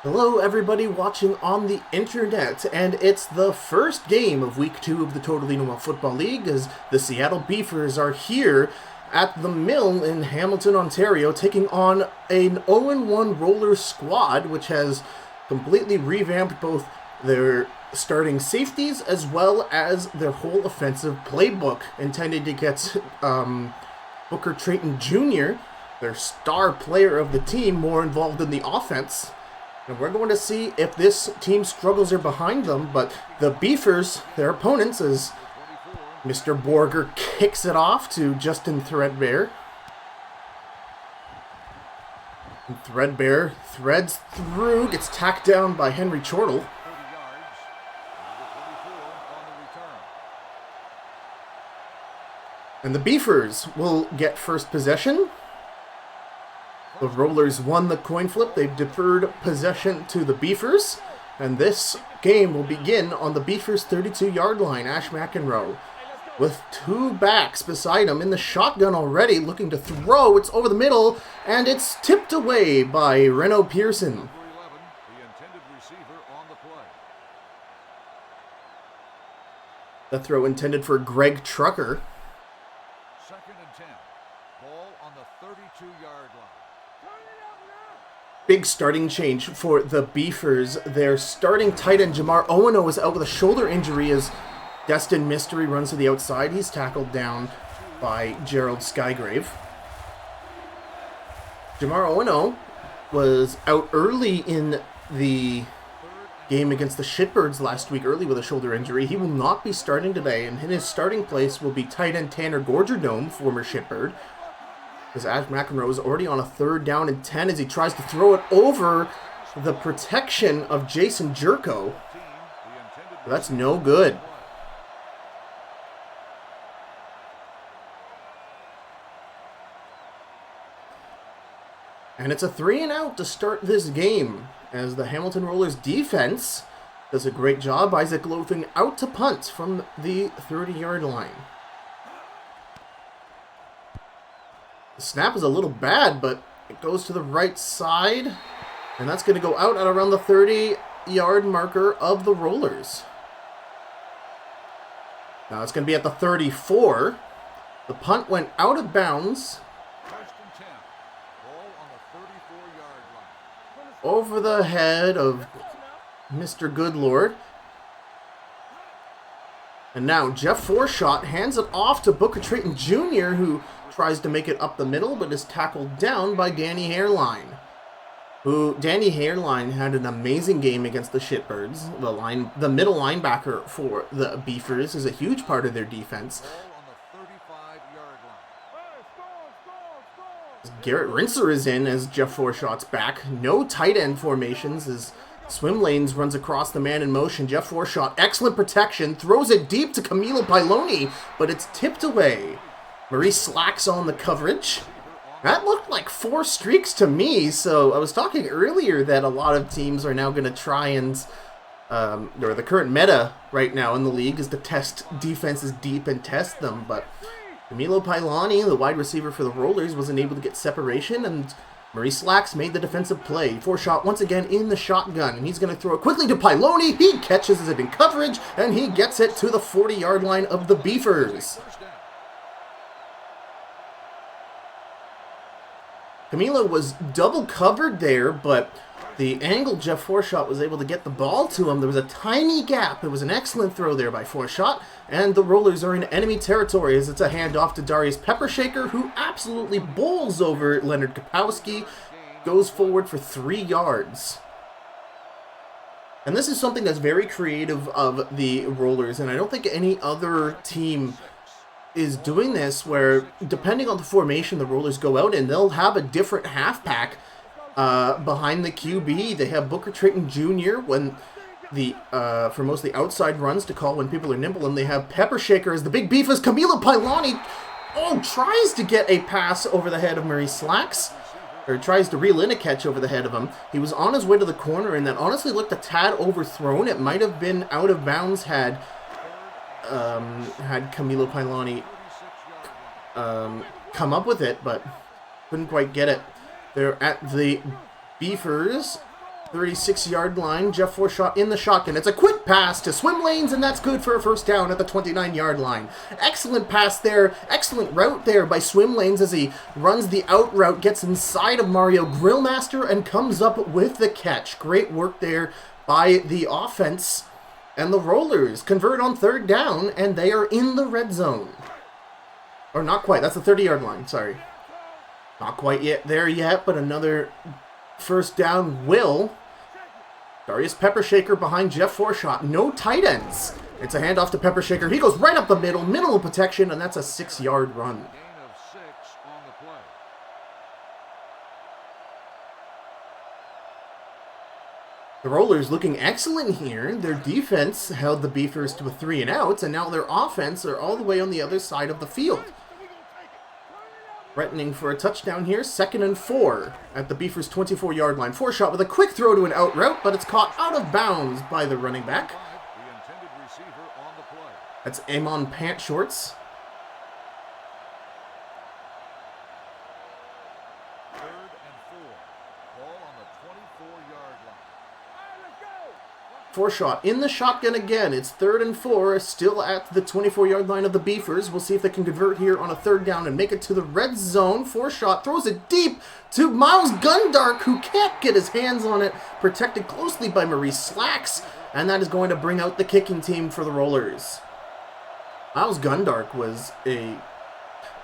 Hello everybody watching on the internet, and it's the first game of week 2 of the Totally Normal Football League as the Seattle Beefers are here at the Mill in Hamilton, Ontario, taking on an 0-1 Roller squad, which has completely revamped both their starting safeties as well as their whole offensive playbook, intended to get Booker Trayton Jr., their star player of the team, more involved in the offense. And we're going to see if this team's struggles are behind them, but the Beefers, their opponents, as Mr. Borger kicks it off to Justin Threadbare. And Threadbare threads through, gets tacked down by Henry Chortle. And the Beefers will get first possession. The Rollers won the coin flip. They've deferred possession to the Beefers. And this game will begin on the Beefers' 32-yard line. Ash McEnroe with two backs beside him in the shotgun already, looking to throw. It's over the middle, and it's tipped away by Reno Pearson. The throw intended for Greg Trucker. Second and 10. Ball on the 32-yard line. Big starting change for the Beefers. Their starting tight end, Jamar Owino, is out with a shoulder injury as Destin Mystery runs to the outside. He's tackled down by Gerald Skygrave. Jamar Owino was out early in the game against the Shitbirds last week, early with a shoulder injury. He will not be starting today, and in his starting place will be tight end Tanner Gorgerdome, former Shitbird. As Ash McEnroe is already on a 3rd down and 10 as he tries to throw it over the protection of Jason Jerko. That's no good. And it's a 3-and-out to start this game as the Hamilton Rollers defense does a great job. Isaac Lothing out to punt from the 30-yard line. The snap is a little bad, but it goes to the right side. And that's going to go out at around the 30-yard marker of the Rollers. Now it's going to be at the 34. The punt went out of bounds. First and 10. Ball on the 34-yard line. Over the head of Mr. Goodlord. And now Jeff Forshot hands it off to Booker Trayton Jr., who tries to make it up the middle, but is tackled down by Danny Hairline. Danny Hairline had an amazing game against the Shitbirds. The middle linebacker for the Beefers is a huge part of their defense. Ball on the 35-yard line. Garrett Rinser is in as Jeff Forshot's back. No tight end formations as swim lanes runs across the man in motion. Jeff Forshot, excellent protection, throws it deep to Camilo Piloni, but it's tipped away. Maurice slacks on the coverage. That looked like 4 streaks to me, so I was talking earlier that a lot of teams are now going to try and, or the current meta right now in the league is to test defenses deep and test them, but Camilo Piloni, the wide receiver for the Rollers, wasn't able to get separation, and Maurice Slacks made the defensive play. Forshot once again in the shotgun, and he's going to throw it quickly to Piloni. He catches it in coverage, and he gets it to the 40-yard line of the Beefers. Camilo was double covered there, but the angle Jeff Forshot was able to get the ball to him. There was a tiny gap. It was an excellent throw there by Forshot, and the Rollers are in enemy territory as it's a handoff to Darius Peppershaker, who absolutely bowls over Leonard Kapowski, goes forward for 3 yards. And this is something that's very creative of the Rollers, and I don't think any other team is doing this, where depending on the formation the Rollers go out in, they'll have a different halfback behind the QB. They have Booker Trayton Jr. when for most of the outside runs to call when people are nimble, and they have Peppershaker as the big beef as Camilo Piloni tries to get a pass over the head of Maurice Slacks, or tries to reel in a catch over the head of him. He was on his way to the corner, and that honestly looked a tad overthrown. It might have been out of bounds had Camilo Piloni come up with it, but couldn't quite get it. They're at the Beefers 36-yard line. Jeff Forshot in the shotgun. It's a quick pass to swim lanes, and that's good for a first down at the 29-yard line. Excellent pass there. Excellent route there by swim lanes as he runs the out route, gets inside of Mario Grillmaster, and comes up with the catch. Great work there by the offense. And the Rollers convert on third down, and they are in the red zone. Or not quite. That's the 30-yard line. Sorry. Not quite yet there yet, but another first down will. Darius Peppershaker behind Jeff Forshot. No tight ends. It's a handoff to Peppershaker. He goes right up the middle of protection, and that's a 6-yard run. Gain of 6 on the play. The Rollers looking excellent here. Their defense held the Beefers to a 3 and out, and now their offense are all the way on the other side of the field. Threatening for a touchdown here, 2nd and 4 at the Beefers' 24-yard line. Forshot with a quick throw to an out route, but it's caught out of bounds by the running back. The intended receiver on the play. That's Amon Pant Shorts. 3rd and 4. Ball on the 24-yard line. Forshot in the shotgun again. It's 3rd and 4, still at the 24-yard line of the Beefers. We'll see if they can convert here on a third down and make it to the red zone. Forshot throws it deep to Miles Gundark, who can't get his hands on it, protected closely by Maurice Slacks, and that is going to bring out the kicking team for the Rollers. Miles Gundark was a...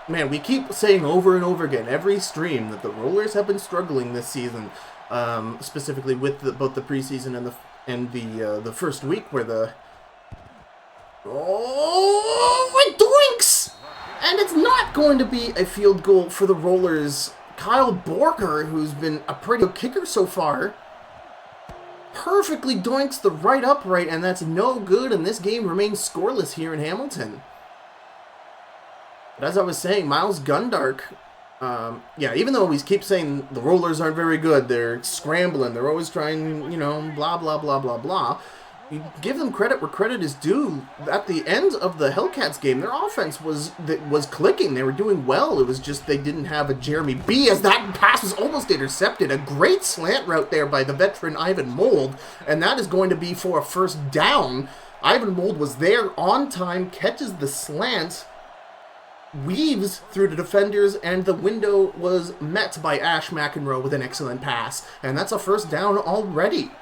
Man, we keep saying over and over again, every stream, that the Rollers have been struggling this season, specifically with both the preseason and the first week where the... Oh, it doinks! And it's not going to be a field goal for the Rollers. Kyle Borker, who's been a pretty good kicker so far, perfectly doinks the right upright, and that's no good, and this game remains scoreless here in Hamilton. But as I was saying, Miles Gundark, yeah, even though we keep saying the Rollers aren't very good, they're scrambling, they're always trying, you know, blah, blah, blah, blah, blah. You give them credit where credit is due. At the end of the Hellcats game, their offense was clicking. They were doing well. It was just they didn't have a Jeremy B, as that pass was almost intercepted. A great slant route there by the veteran Ivan Mold, and that is going to be for a first down. Ivan Mold was there on time, catches the slant, weaves through the defenders, and the window was met by Ash McEnroe with an excellent pass. And that's a first down already.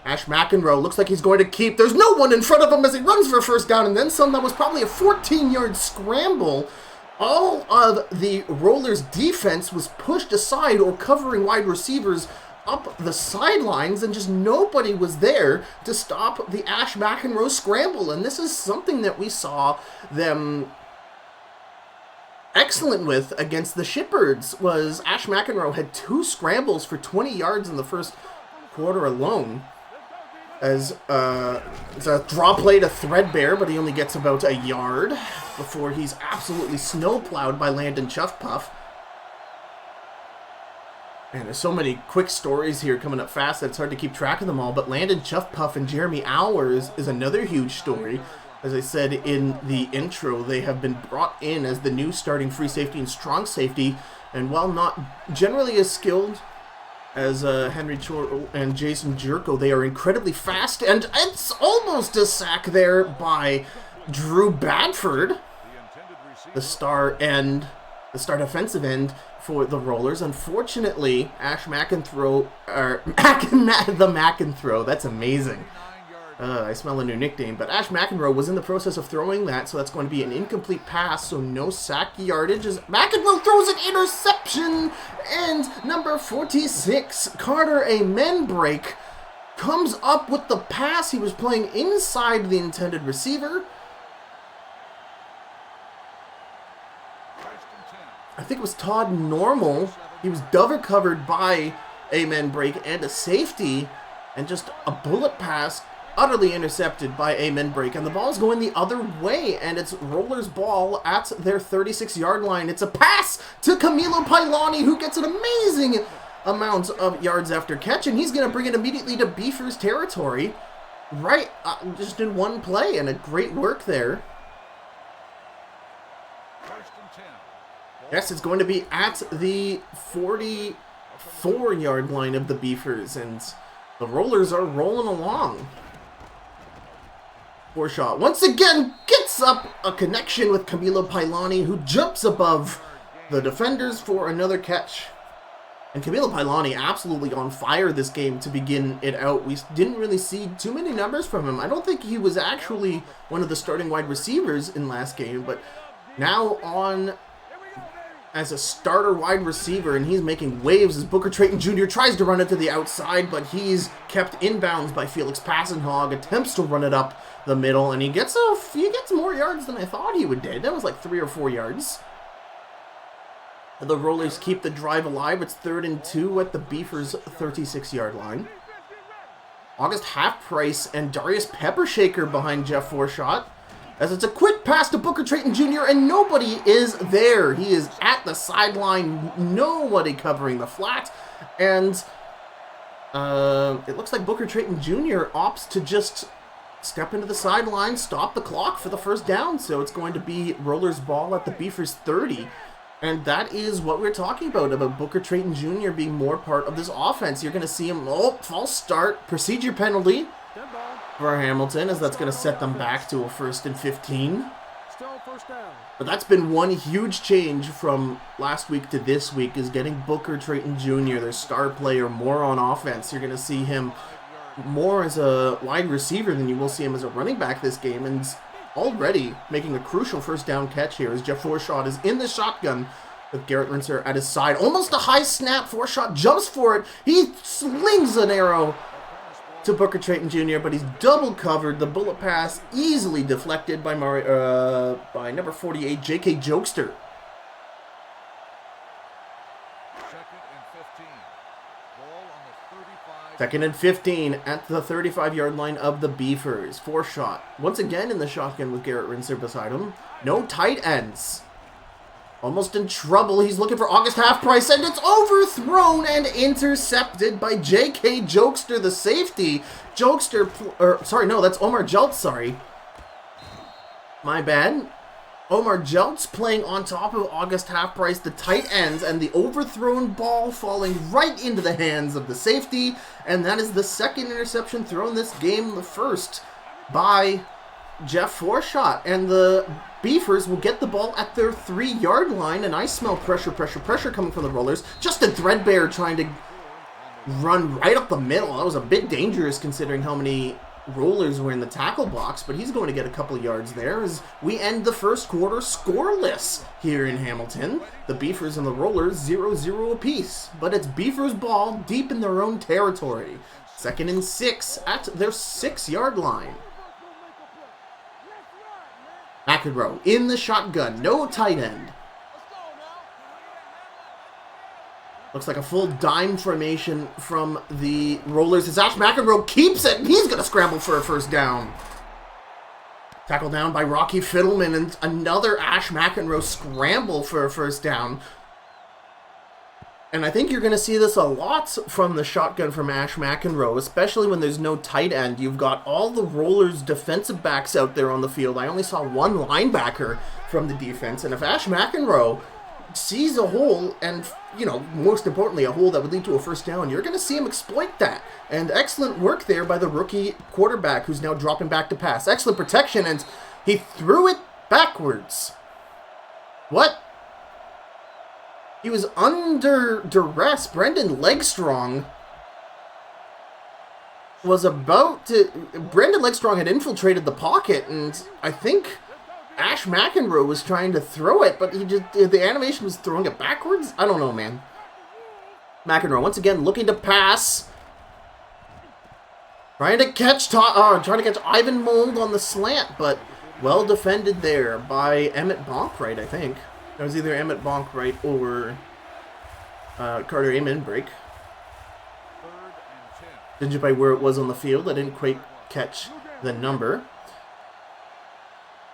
Ash McEnroe looks like he's going to keep. There's no one in front of him as he runs for a first down, and then some. That was probably a 14-yard scramble. All of the Rollers' defense was pushed aside or covering wide receivers up the sidelines, and just nobody was there to stop the Ash McEnroe scramble. And this is something that we saw them excellent with against the Shepherds. Was Ash McEnroe had 2 scrambles for 20 yards in the first quarter alone. As it's a draw play to Threadbare, but he only gets about a yard before he's absolutely snowplowed by Landon Chuffpuff. And there's so many quick stories here coming up fast that it's hard to keep track of them all, but Landon Chuffpuff and Jeremy Hours is another huge story. As I said in the intro, they have been brought in as the new starting free safety and strong safety, and while not generally as skilled as Henry Chor and Jason Jerko, they are incredibly fast, and it's almost a sack there by Drew Badford, the star defensive end for the Rollers. Unfortunately, Ash McEnroe, the McEnroe, that's amazing. I smell a new nickname, but Ash McEnroe was in the process of throwing that, so that's going to be an incomplete pass, so no sack yardage as McEnroe throws an interception, and number 46, Carter Amen Break, comes up with the pass. He was playing inside the intended receiver. I think it was Todd Normal. He was double covered by Amen Break and a safety, and just a bullet pass utterly intercepted by Amen Break, and the ball's going the other way, and it's Rollers ball at their 36-yard line. It's a pass to Camilo Pailani, who gets an amazing amount of yards after catch, and he's going to bring it immediately to Beefers territory, right, just in one play, and a great work there. Yes, it's going to be at the 44-yard line of the Beefers, and The Rollers are rolling along. Forshaw once again gets up a connection with Camilo Pailani, who jumps above the defenders for another catch. And Camilo Pailani absolutely on fire this game to begin it out. We didn't really see too many numbers from him. I don't think he was actually one of the starting wide receivers in last game, but now on as a starter wide receiver, and he's making waves as Booker Trayton Jr. tries to run it to the outside, but he's kept inbounds by Felix Passenhag, attempts to run it up the middle, and he gets more yards than I thought he would do. That was like 3 or 4 yards. The Rollers keep the drive alive. It's 3rd and 2 at the Beefers' 36-yard line. August Half-Price and Darius Peppershaker behind Jeff Forshaw, as it's a quick pass to Booker Trayton Jr. and nobody is there. He is at the sideline, nobody covering the flat, and it looks like Booker Trayton Jr. opts to just step into the sideline, stop the clock for the first down, so it's going to be Rollers ball at the Beefers' 30. And that is what we're talking about Booker Trayton Jr. being more part of this offense. You're going to see him, false start, procedure penalty for Hamilton, as that's going to set them back to a 1st and 15. But that's been one huge change from last week to this week, is getting Booker Trayton Jr., their star player, more on offense. You're going to see him more as a wide receiver than you will see him as a running back this game, and already making a crucial first down catch here as Jeff Forshaw is in the shotgun with Garrett Rinser at his side. Almost a high snap. Forshaw jumps for it. He slings an arrow to Booker Trayton Jr., but he's double covered. The bullet pass easily deflected by number 48, J.K. Jokester. 2nd and 15 at the 35-yard line of the Beefers. Forshaw once again in the shotgun with Garrett Rinser beside him. No tight ends. Almost in trouble. He's looking for August Half-Price, and it's overthrown and intercepted by J.K. Jokester, the safety. That's Omar Jeltz, sorry. My bad. Omar Jeltz playing on top of August Half-Price, the tight ends, and the overthrown ball falling right into the hands of the safety. And that is the 2nd interception thrown this game, the 1st by Jeff Forshaw. And the Beefers will get the ball at their 3-yard line, and I smell pressure coming from the Rollers. Justin Threadbare trying to run right up the middle. That was a bit dangerous considering how many Rollers were in the tackle box, but he's going to get a couple of yards there as we end the first quarter scoreless here in Hamilton. The Beefers and the Rollers 0-0 apiece, but it's Beefers ball deep in their own territory. 2nd and 6 at their 6-yard line. McEnroe in the shotgun, no tight end. Looks like a full dime formation from the Rollers as Ash McEnroe keeps it. He's going to scramble for a first down. Tackled down by Rocky Fiddleman, and another Ash McEnroe scramble for a first down. And I think you're going to see this a lot from the shotgun from Ash McEnroe, especially when there's no tight end. You've got all the Rollers defensive backs out there on the field. I only saw one linebacker from the defense, and if Ash McEnroe sees a hole, and, most importantly, a hole that would lead to a first down, you're going to see him exploit that. And excellent work there by the rookie quarterback, who's now dropping back to pass. Excellent protection, and he threw it backwards. What? He was under duress. Brendan Legstrong was about to... Brendan Legstrong had infiltrated the pocket, and I think Ash McEnroe was trying to throw it, but the animation was throwing it backwards? I don't know, man. McEnroe once again looking to pass. Trying to catch Ivan Mold on the slant, but well defended there by Emmett Bonkwright, I think. That was either Emmett Bonkwright or Carter Amenbrake. Judging by where it was on the field, I didn't quite catch the number.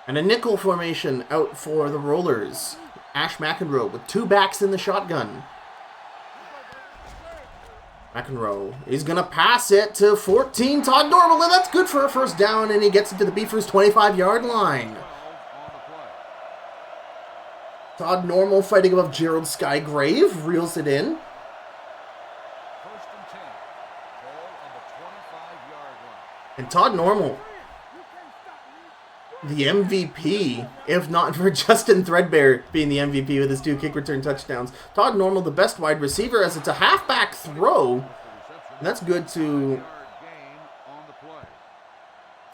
And a nickel formation out for the Rollers. Ash McEnroe with 2 backs in the shotgun. McEnroe is going to pass it to 14, Todd Normal, and that's good for a first down, and he gets it to the Beefers' 25-yard line. Todd Normal fighting above Gerald Skygrave, reels it in. Ball on the 25-yard line. And Todd Normal, the MVP, if not for Justin Threadbare being the MVP with his 2 kick return touchdowns. Todd Normal, the best wide receiver, as it's a halfback throw. And that's good to...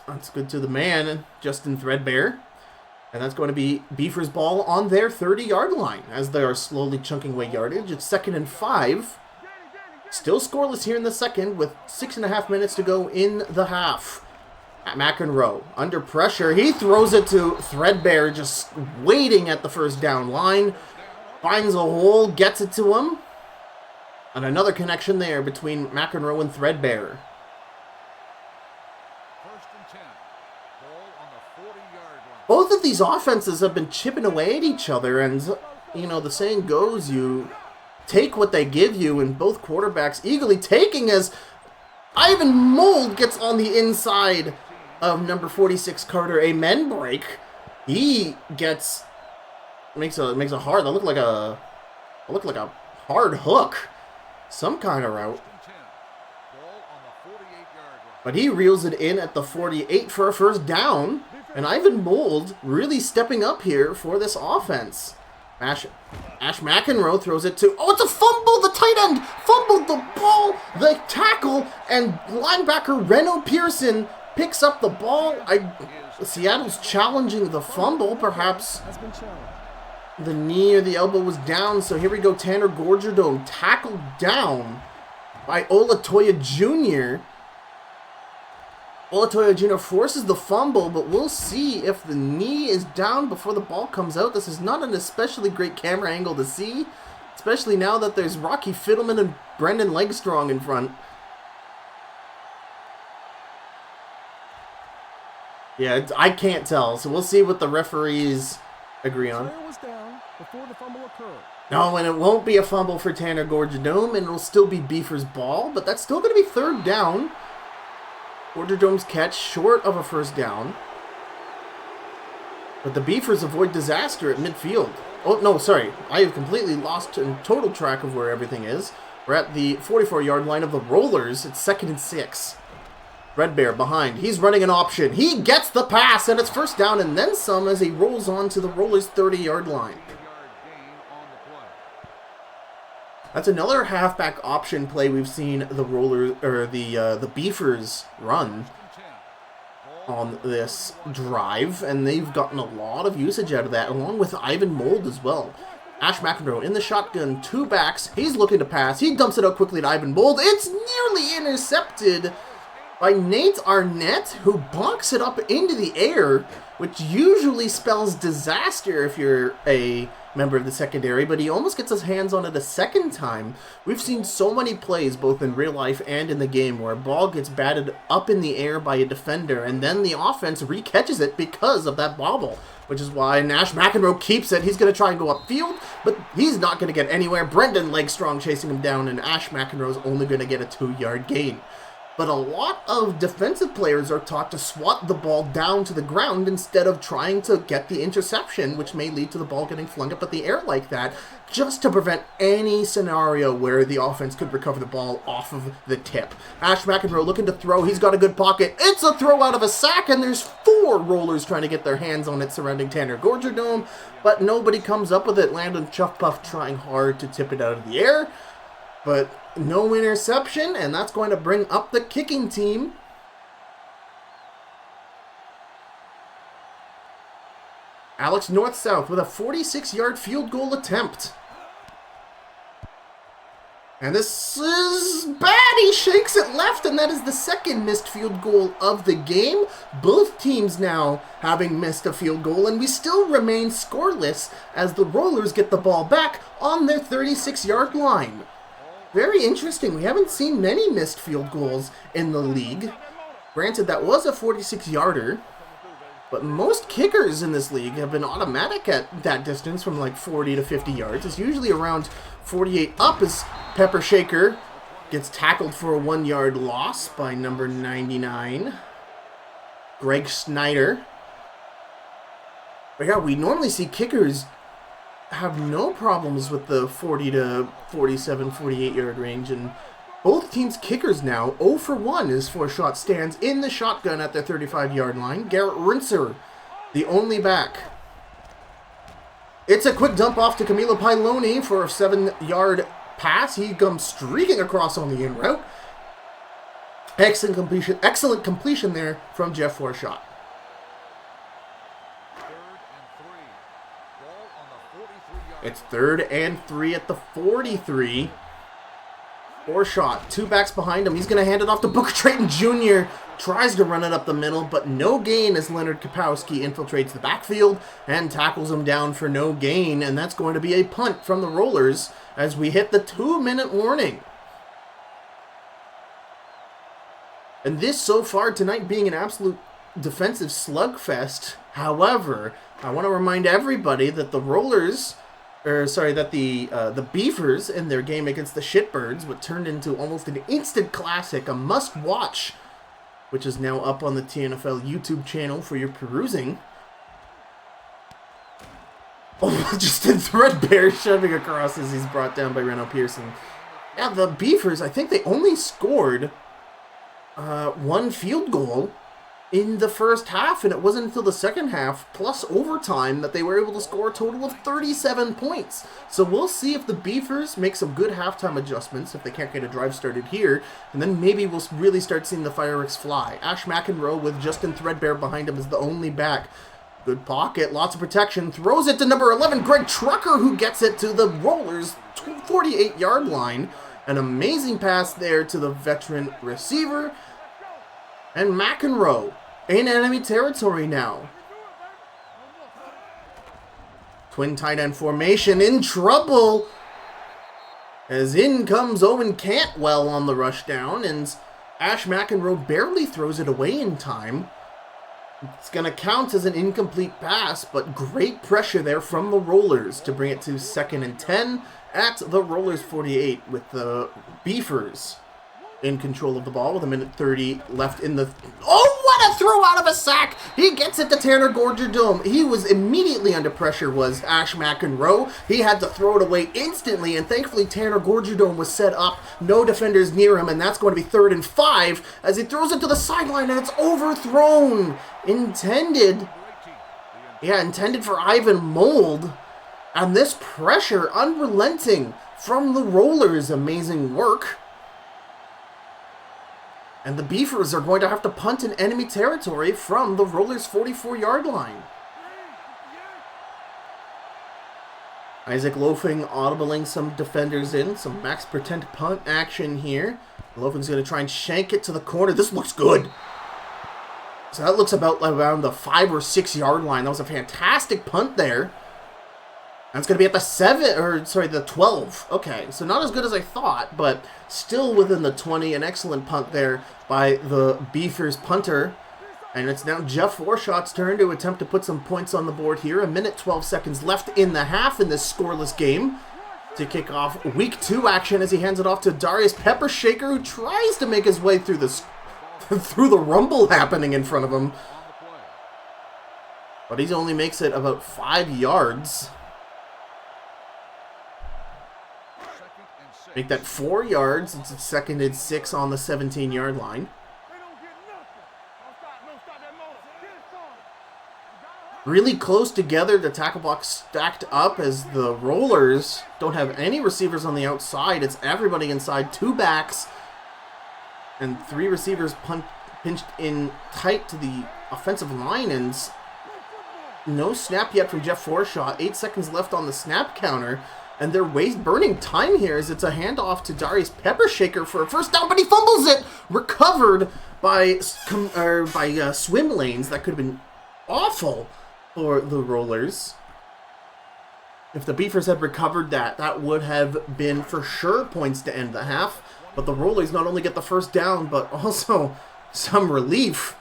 That's good to the man, Justin Threadbare. And that's going to be Beaver's ball on their 30-yard line as they are slowly chunking away yardage. It's 2nd and 5. Still scoreless here in the second with 6.5 minutes to go in the half. McEnroe under pressure. He throws it to Threadbare, just waiting at the first down line. Finds a hole, gets it to him. And another connection there between McEnroe and Threadbare. Both of these offenses have been chipping away at each other, and, you know, the saying goes, you take what they give you, and both quarterbacks eagerly taking as Ivan Mold gets on the inside of number 46 Carter, a men break. He gets, makes a hard, that looked like a hard hook, some kind of route. But he reels it in at the 48 for a first down. And Ivan Mold really stepping up here for this offense. Ash McEnroe throws it to... Oh, it's a fumble! The tight end fumbled the ball, the tackle, and linebacker Reno Pearson picks up the ball. Seattle's challenging the fumble. Perhaps the knee or the elbow was down. So here we go. Tanner Gorjardome tackled down by Olatoya Jr., Olatoya Jr. forces the fumble, but we'll see if the knee is down before the ball comes out. This is not an especially great camera angle to see, especially now that there's Rocky Fiddleman and Brendan Legstrong in front. Yeah, I can't tell, so we'll see what the referees agree on. No, and it won't be a fumble for Tanner Gorjardome, and it'll still be Beaver's ball, but that's still going to be 3rd down. Gorjardome's catch short of a first down. But the Beavers avoid disaster at midfield. Oh, no, sorry. I have completely lost in total track of where everything is. We're at the 44-yard line of the Rollers. It's 2nd and 6. Threadbare behind. He's running an option. He gets the pass, and it's first down and then some as he rolls on to the Rollers' 30-yard line. That's another halfback option play we've seen the the Beavers run on this drive, and they've gotten a lot of usage out of that, along with Ivan Mold as well. Ash McEnroe in the shotgun, 2 backs. He's looking to pass. He dumps it out quickly to Ivan Mold. It's nearly intercepted by Nate Arnett, who bonks it up into the air, which usually spells disaster if you're a member of the secondary, but he almost gets his hands on it a second time. We've seen so many plays, both in real life and in the game, where a ball gets batted up in the air by a defender, and then the offense re-catches it because of that bobble, which is why Ash McEnroe keeps it. He's going to try and go upfield, but he's not going to get anywhere. Brendan Legstrong chasing him down, and Ash McEnroe's only going to get a 2-yard gain. But a lot of defensive players are taught to swat the ball down to the ground instead of trying to get the interception, which may lead to the ball getting flung up at the air like that, just to prevent any scenario where the offense could recover the ball off of the tip. Ash McEnroe looking to throw. He's got a good pocket. It's a throw out of a sack, and there's 4 Rollers trying to get their hands on it surrounding Tanner Gorjardome, but nobody comes up with it. Landon Chuffpuff trying hard to tip it out of the air, but no interception, and that's going to bring up the kicking team. Alex North-South with a 46-yard field goal attempt. And this is bad. He shakes it left, and that is the second missed field goal of the game. Both teams now having missed a field goal, and we still remain scoreless as the Rollers get the ball back on their 36-yard line. Very interesting. We haven't seen many missed field goals in the league. Granted, that was a 46-yarder, but most kickers in this league have been automatic at that distance from like 40 to 50 yards. It's usually around 48 up as Pepper Shaker gets tackled for a 1-yard loss by number 99, Greg Snyder. But yeah, we normally see kickers have no problems with the 40 to 47, 48-yard range, and Both teams' kickers now 0 for 1 as Forshot stands in the shotgun at their 35-yard line. Garrett Rinser, the only back. It's a quick dump off to Camilo Piloni for a 7-yard pass. He comes streaking across on the in route. Excellent completion there from Jeff Forshot. It's 3rd and 3 at the 43. Forshot, 2 backs behind him. He's going to hand it off to Booker Trayton Jr. Tries to run it up the middle, but no gain as Leonard Kapowski infiltrates the backfield and tackles him down for no gain. And that's going to be a punt from the Rollers as we hit the 2-minute warning. And this so far tonight being an absolute defensive slugfest. However, I want to remind everybody that the Rollers... the Beavers in their game against the Shitbirds, what turned into almost an instant classic, a must-watch, which is now up on the TNFL YouTube channel for your perusing. Oh, Justin Threadbare shoving across as he's brought down by Reno Pearson. Yeah, the Beavers, I think they only scored 1 field goal in the first half, and it wasn't until the second half, plus overtime, that they were able to score a total of 37 points. So we'll see if the Beavers make some good halftime adjustments, if they can't get a drive started here, and then maybe we'll really start seeing the fireworks fly. Ash McEnroe with Justin Threadbare behind him as the only back. Good pocket, lots of protection, throws it to number 11, Greg Trucker, who gets it to the Rollers' 48-yard line. An amazing pass there to the veteran receiver. And McEnroe in enemy territory now. Twin tight end formation in trouble. As in comes Owen Cantwell on the rush down, and Ash McEnroe barely throws it away in time. It's going to count as an incomplete pass, but great pressure there from the Rollers to bring it to 2nd and 10 at the Rollers 48 with the Beefers in control of the ball with 1:30 left in the... Oh, what a throw out of a sack! He gets it to Tanner Gorgerdome. He was immediately under pressure, was Ash McEnroe. He had to throw it away instantly, and thankfully Tanner Gorgerdome was set up. No defenders near him, and that's going to be 3rd and 5 as he throws it to the sideline, and it's overthrown. Intended for Ivan Mold. And this pressure, unrelenting from the Rollers. Amazing work. And the Beefers are going to have to punt in enemy territory from the Rollers' 44-yard line. Isaac Loafing audibling some defenders in. Some max pretend punt action here. Loafing's going to try and shank it to the corner. This looks good. So that looks about around the 5 or 6 yard line. That was a fantastic punt there. That's going to be at the 12. Okay, so not as good as I thought, but still within the 20. An excellent punt there by the Beefers punter. And it's now Jeff Forshot's turn to attempt to put some points on the board here. 1:12 seconds left in the half in this scoreless game to kick off Week 2 action as he hands it off to Darius Peppershaker, who tries to make his way through the rumble happening in front of him. But he only makes it about 5 yards. Make that 4 yards. It's 2nd and 6 on the 17-yard line. Really close together. The tackle box stacked up as the Rollers don't have any receivers on the outside. It's everybody inside. 2 backs and 3 receivers pinched in tight to the offensive line. And no snap yet from Jeff Forshot. 8 seconds left on the snap counter. And they're burning time here as it's a handoff to Darius Peppershaker for a first down, but he fumbles it! Recovered by swim lanes. That could have been awful for the Rollers. If the Beefers had recovered that would have been for sure points to end the half. But the Rollers not only get the first down, but also some relief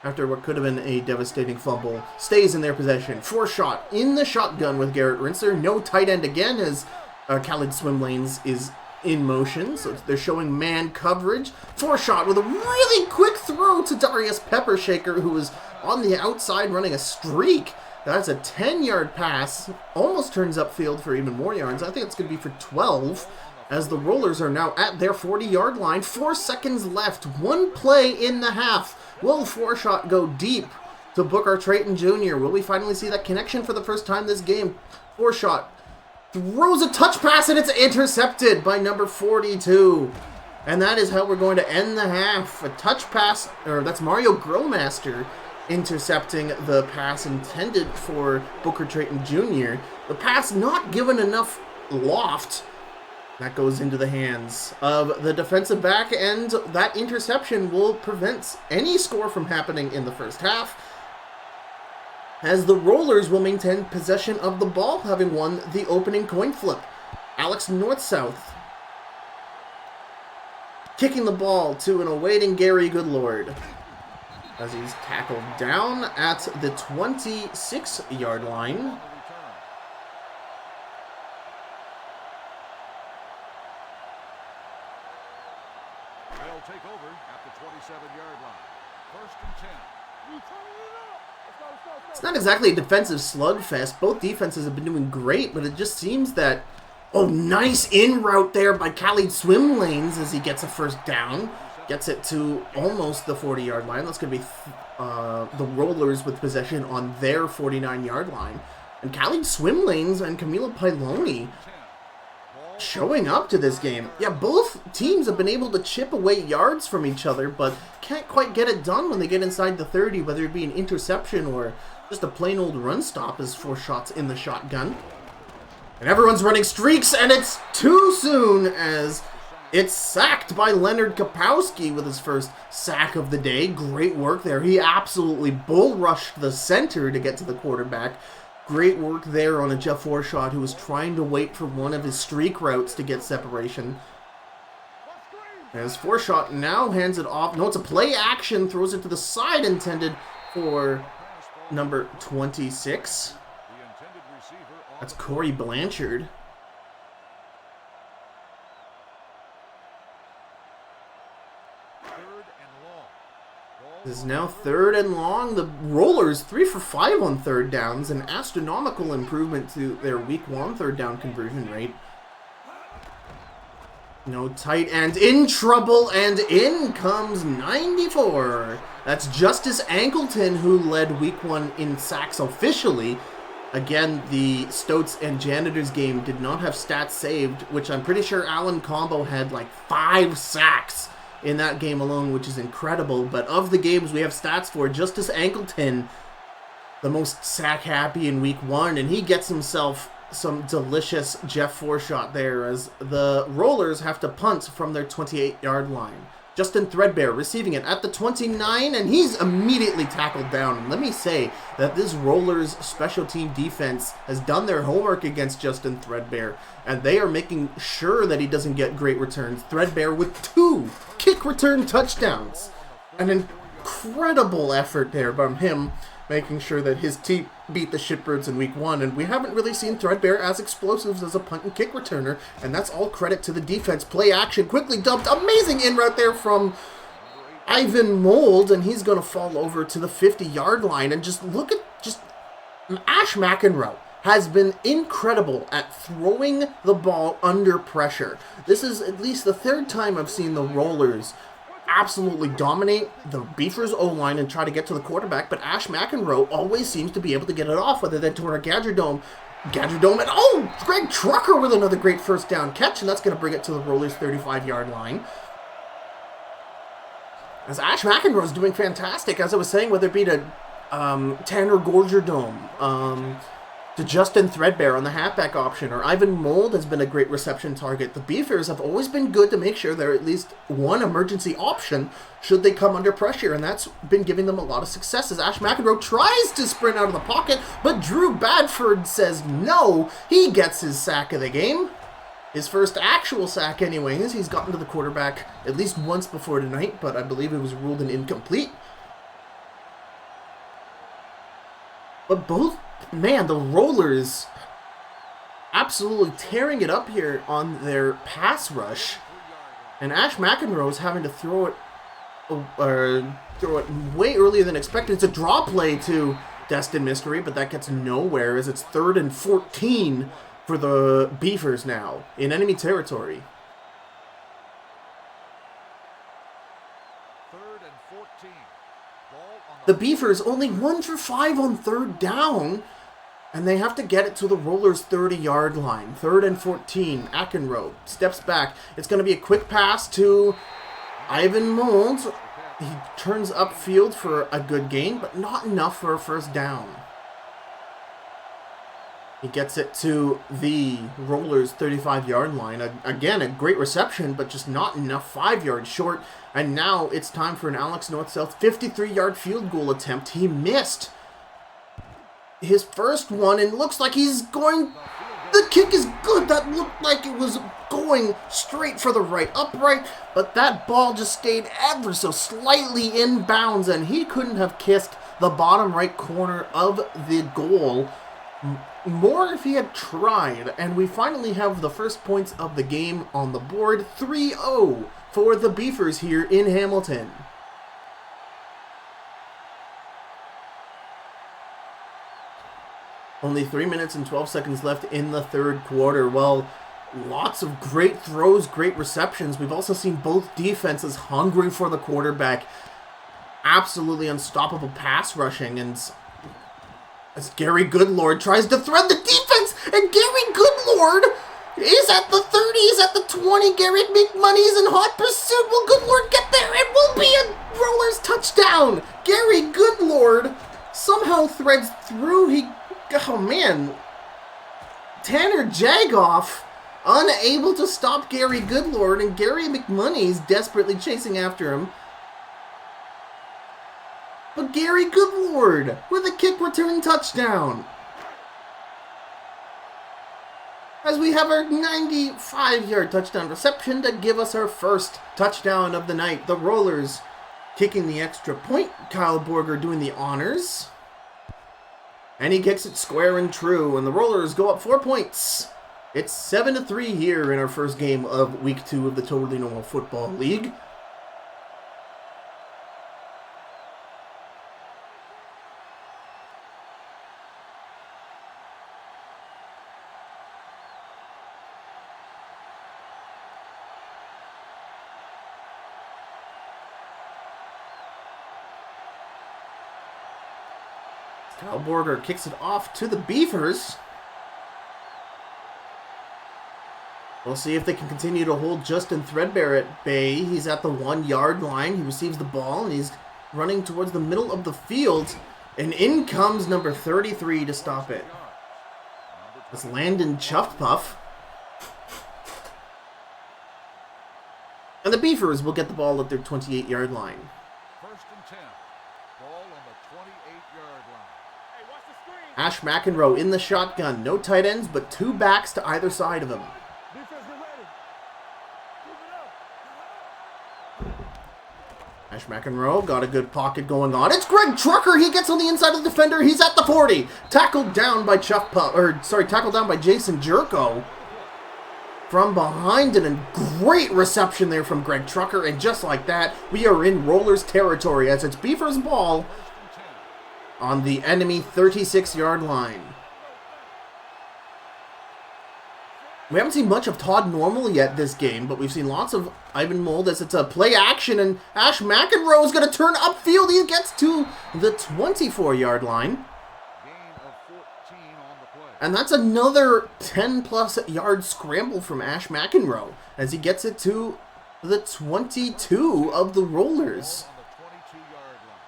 after what could have been a devastating fumble. Stays in their possession. Forshot in the shotgun with Garrett Rinser. No tight end again as Khaled Swim Lanes is in motion. So they're showing man coverage. Forshot with a really quick throw to Darius Peppershaker, who was on the outside running a streak. That's a 10-yard pass. Almost turns upfield for even more yards. I think it's going to be for 12. as the Rollers are now at their 40-yard line. 4 seconds left. One play in the half. Will Forshot go deep to Booker Trayton Jr.? Will we finally see that connection for the first time this game? Forshot throws a touch pass and it's intercepted by number 42. And that is how we're going to end the half. A touch pass, or that's Mario Grillmaster intercepting the pass intended for Booker Trayton Jr. The pass not given enough loft. That goes into the hands of the defensive back, and that interception will prevent any score from happening in the first half, as the Rollers will maintain possession of the ball, having won the opening coin flip. Alex North-South kicking the ball to an awaiting Gary Goodlord, as he's tackled down at the 26-yard line. They'll take over at the 27-yard line. 1st and 10. It's not exactly a defensive slugfest. Both defenses have been doing great, but it just seems that... Oh, nice in route there by Khalid Swim Lanes as he gets a first down. Gets it to almost the 40-yard line. That's going to be the Rollers with possession on their 49-yard line. And Khalid Swim Lanes and Camilo Pailoni showing up to this game. Yeah, both teams have been able to chip away yards from each other, but can't quite get it done when they get inside the 30, whether it be an interception or just a plain old run stop as Forshot's in the shotgun. And everyone's running streaks, and it's too soon as it's sacked by Leonard Kapowski with his first sack of the day. Great work there. He absolutely bull rushed the center to get to the quarterback. Great work there on a Jeff Forshot who was trying to wait for one of his streak routes to get separation. As Forshot now hands it off. No, it's a play action. Throws it to the side intended for number 26. That's Corey Blanchard. This is now 3rd and long. The Rollers 3 for 5 on 3rd downs, an astronomical improvement to their week 1 3rd down conversion rate. No tight end in trouble, and in comes 94. That's Justice Ankleton, who led week 1 in sacks officially. Again, the Stoats and Janitors game did not have stats saved, which I'm pretty sure Alan Combo had like 5 sacks in that game alone, which is incredible. But of the games we have stats for, Justice Ankleton, the most sack happy in week 1, and he gets himself some delicious Jeff Forshot there as the Rollers have to punt from their 28-yard line. Justin Threadbare receiving it at the 29, and he's immediately tackled down. And let me say that this Rollers special team defense has done their homework against Justin Threadbare, and they are making sure that he doesn't get great returns. Threadbare with 2 kick return touchdowns. An incredible effort there from him, making sure that his team beat the Shitbirds in week 1, and we haven't really seen Threadbare as explosive as a punt and kick returner, and that's all credit to the defense. Play action, quickly dumped, amazing in route there from Ivan Mold, and he's going to fall over to the 50-yard line, and just look at, Ash McEnroe has been incredible at throwing the ball under pressure. This is at least the 3rd time I've seen the Rollers absolutely dominate the Beefers O-line and try to get to the quarterback, but Ash McEnroe always seems to be able to get it off, whether that's toward a Gadradome, and Greg Trucker with another great first down catch, and that's going to bring it to the Rollers' 35-yard line. As Ash McEnroe is doing fantastic, as I was saying, whether it be to Tanner Gorgerdome, to Justin Threadbare on the halfback option, or Ivan Mold has been a great reception target. The Beefers have always been good to make sure they're at least one emergency option should they come under pressure, and that's been giving them a lot of success as Ash McEnroe tries to sprint out of the pocket, but Drew Badford says no. He gets his sack of the game. His first actual sack anyways. He's gotten to the quarterback at least once before tonight, but I believe it was ruled an incomplete. But the Rollers absolutely tearing it up here on their pass rush. And Ash McEnroe is having to throw it way earlier than expected. It's a draw play to Destin Mystery, but that gets nowhere as it's 3rd and 14 for the Beefers now in enemy territory. Third and 14. Ball on The Beavers only 1 for 5 on third down, and they have to get it to the Rollers' 30-yard line. Third and 14. Akenroe steps back. It's going to be a quick pass to Ivan Mold. He turns upfield for a good gain, but not enough for a first down. He gets it to the Rollers' 35-yard line. Again, a great reception, but just not enough. 5 yards short. And now it's time for an Alex North-South 53-yard field goal attempt. He missed his first one, and looks like he's going... The kick is good. That looked like it was going straight for the right upright, but that ball just stayed ever so slightly in bounds, and he couldn't have kissed the bottom right corner of the goal more if he had tried. And we finally have the first points of the game on the board. 3-0 for the Beavers here in Hamilton. Only 3 minutes and 12 seconds left in the third quarter. Well, lots of great throws, great receptions. We've also seen both defenses hungry for the quarterback. Absolutely unstoppable pass rushing. And as Gary Goodlord tries to thread the defense, and Gary Goodlord is at the 30, he's at the 20. Garrett McMoney is in hot pursuit. Will Goodlord get there? It will be a Rollers touchdown. Gary Goodlord somehow threads through. Oh man, Tanner Jagoff unable to stop Gary Goodlord, and Gary McMoney is desperately chasing after him. But Gary Goodlord with a kick return touchdown. As we have our 95-yard touchdown reception to give us our first touchdown of the night. The Rollers kicking the extra point. Kyle Borger doing the honors. And he kicks it square and true, and the Rollers go up 4 points. It's 7-3 here in our first game of Week 2 of the Totally Normal Football League. Kyle Borger kicks it off to the Beavers. We'll see if they can continue to hold Justin Threadbare at bay. He's at the 1-yard line. He receives the ball, and he's running towards the middle of the field. And in comes number 33 to stop it. It's Landon Chuffpuff. And the Beavers will get the ball at their 28-yard line. First and 10. Ball on the 28-yard line. Ash McEnroe in the shotgun. No tight ends, but 2 backs to either side of him. Ash McEnroe got a good pocket going on. It's Greg Trucker. He gets on the inside of the defender. He's at the 40. Tackled down by tackled down by Jason Jerko from behind, and a great reception there from Greg Trucker. And just like that, we are in Rollers territory as it's Beavers ball on the enemy 36-yard line. We haven't seen much of Todd Normal yet this game, but we've seen lots of Ivan Mold as it's a play action, and Ash McEnroe is going to turn upfield. He gets to the 24-yard line. Gain of 14 on the play. And that's another 10-plus yard scramble from Ash McEnroe as he gets it to the 22 of the Rollers. On the 22-yard line.